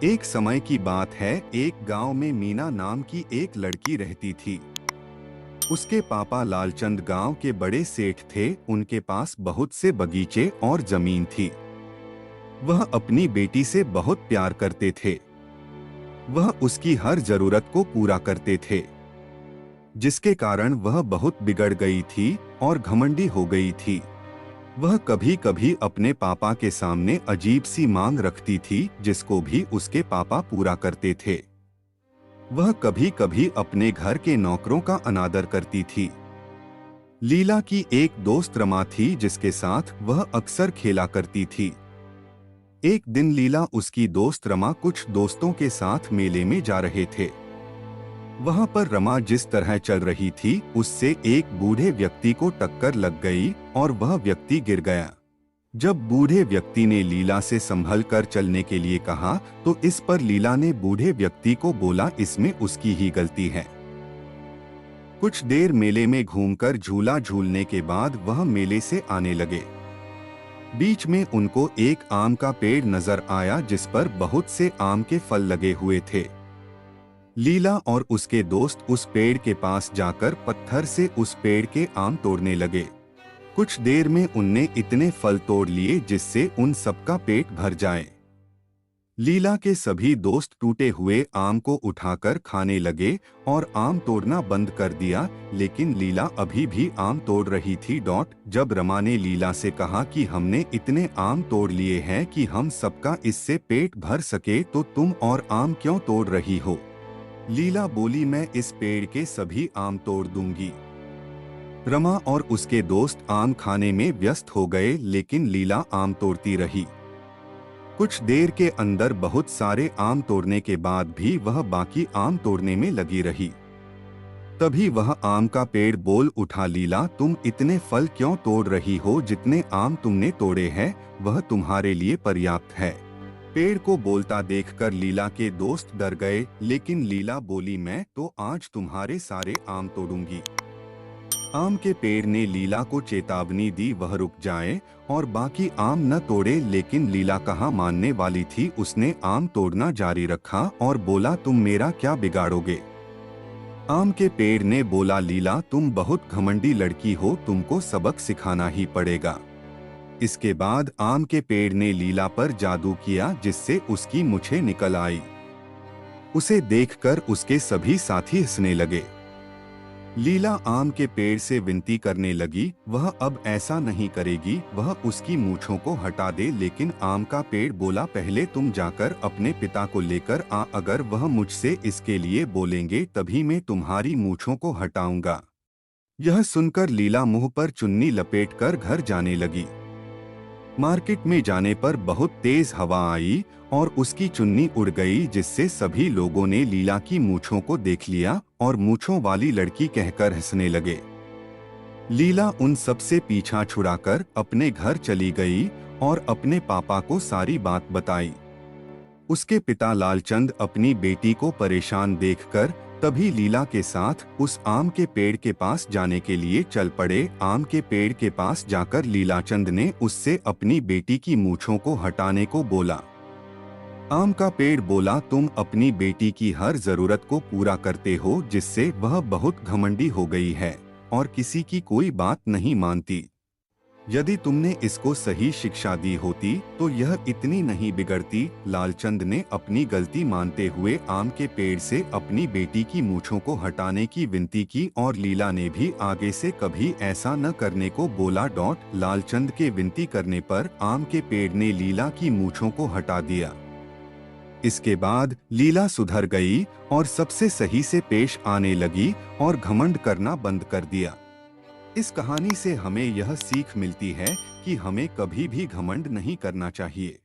एक समय की बात है, एक गांव में मीना नाम की एक लड़की रहती थी। उसके पापा लालचंद गांव के बड़े सेठ थे। उनके पास बहुत से बगीचे और जमीन थी। वह अपनी बेटी से बहुत प्यार करते थे। वह उसकी हर जरूरत को पूरा करते थे, जिसके कारण वह बहुत बिगड़ गई थी और घमंडी हो गई थी। वह कभी कभी अपने पापा के सामने अजीब सी मांग रखती थी, जिसको भी उसके पापा पूरा करते थे। वह कभी कभी अपने घर के नौकरों का अनादर करती थी। लीला की एक दोस्त रमा थी, जिसके साथ वह अक्सर खेला करती थी। एक दिन लीला उसकी दोस्त रमा कुछ दोस्तों के साथ मेले में जा रहे थे। वहां पर रमा जिस तरह चल रही थी, उससे एक बूढ़े व्यक्ति को टक्कर लग गई और वह व्यक्ति गिर गया। जब बूढ़े व्यक्ति ने लीला से संभल कर चलने के लिए कहा, तो इस पर लीला ने बूढ़े व्यक्ति को बोला, इसमें उसकी ही गलती है। कुछ देर मेले में घूमकर झूला झूलने के बाद वह मेले से आने लगे। बीच में उनको एक आम का पेड़ नजर आया, जिस पर बहुत से आम के फल लगे हुए थे। लीला और उसके दोस्त उस पेड़ के पास जाकर पत्थर से उस पेड़ के आम तोड़ने लगे। कुछ देर में उनने इतने फल तोड़ लिए जिससे उन सबका पेट भर जाए। लीला के सभी दोस्त टूटे हुए आम को उठाकर खाने लगे और आम तोड़ना बंद कर दिया, लेकिन लीला अभी भी आम तोड़ रही थी। जब रमा ने लीला से कहा कि हमने इतने आम तोड़ लिए हैं कि हम सबका इससे पेट भर सके, तो तुम और आम क्यों तोड़ रही हो? लीला बोली, मैं इस पेड़ के सभी आम तोड़ दूंगी। रमा और उसके दोस्त आम खाने में व्यस्त हो गए, लेकिन लीला आम तोड़ती रही। कुछ देर के अंदर बहुत सारे आम तोड़ने के बाद भी वह बाकी आम तोड़ने में लगी रही। तभी वह आम का पेड़ बोल उठा, लीला तुम इतने फल क्यों तोड़ रही हो? जितने आम तुमने तोड़े हैं वह तुम्हारे लिए पर्याप्त है। पेड़ को बोलता देखकर लीला के दोस्त डर गए, लेकिन लीला बोली, मैं तो आज तुम्हारे सारे आम तोड़ूंगी। आम के पेड़ ने लीला को चेतावनी दी, वह रुक जाए और बाकी आम न तोड़े, लेकिन लीला कहाँ मानने वाली थी। उसने आम तोड़ना जारी रखा और बोला, तुम मेरा क्या बिगाड़ोगे? आम के पेड़ ने बोला, लीला तुम बहुत घमंडी लड़की हो, तुमको सबक सिखाना ही पड़ेगा। इसके बाद आम के पेड़ ने लीला पर जादू किया, जिससे उसकी मूंछें निकल आई। उसे देखकर उसके सभी साथी हंसने लगे। लीला आम के पेड़ से विनती करने लगी, वह अब ऐसा नहीं करेगी, वह उसकी मूंछों को हटा दे। लेकिन आम का पेड़ बोला, पहले तुम जाकर अपने पिता को लेकर आ, अगर वह मुझसे इसके लिए बोलेंगे तभी मैं तुम्हारी मूंछों को हटाऊंगा। यह सुनकर लीला मुंह पर चुन्नी लपेटकर घर जाने लगी। मार्केट में जाने पर बहुत तेज हवा आई और उसकी चुन्नी उड़ गई, जिससे सभी लोगों ने लीला की मूंछों को देख लिया और मूंछों वाली लड़की कहकर हंसने लगे। लीला उन सब से पीछा छुड़ाकर अपने घर चली गई और अपने पापा को सारी बात बताई। उसके पिता लालचंद अपनी बेटी को परेशान देखकर तभी लीला के साथ उस आम के पेड़ के पास जाने के लिए चल पड़े। आम के पेड़ के पास जाकर लीलाचंद ने उससे अपनी बेटी की मूंछों को हटाने को बोला। आम का पेड़ बोला, तुम अपनी बेटी की हर जरूरत को पूरा करते हो, जिससे वह बहुत घमंडी हो गई है और किसी की कोई बात नहीं मानती। यदि तुमने इसको सही शिक्षा दी होती तो यह इतनी नहीं बिगड़ती। लालचंद ने अपनी गलती मानते हुए आम के पेड़ से अपनी बेटी की मूंछों को हटाने की विनती की और लीला ने भी आगे से कभी ऐसा न करने को बोला। लालचंद के विनती करने पर आम के पेड़ ने लीला की मूंछों को हटा दिया। इसके बाद लीला सुधर गई और सबसे सही से पेश आने लगी और घमंड करना बंद कर दिया। इस कहानी से हमें यह सीख मिलती है कि हमें कभी भी घमंड नहीं करना चाहिए।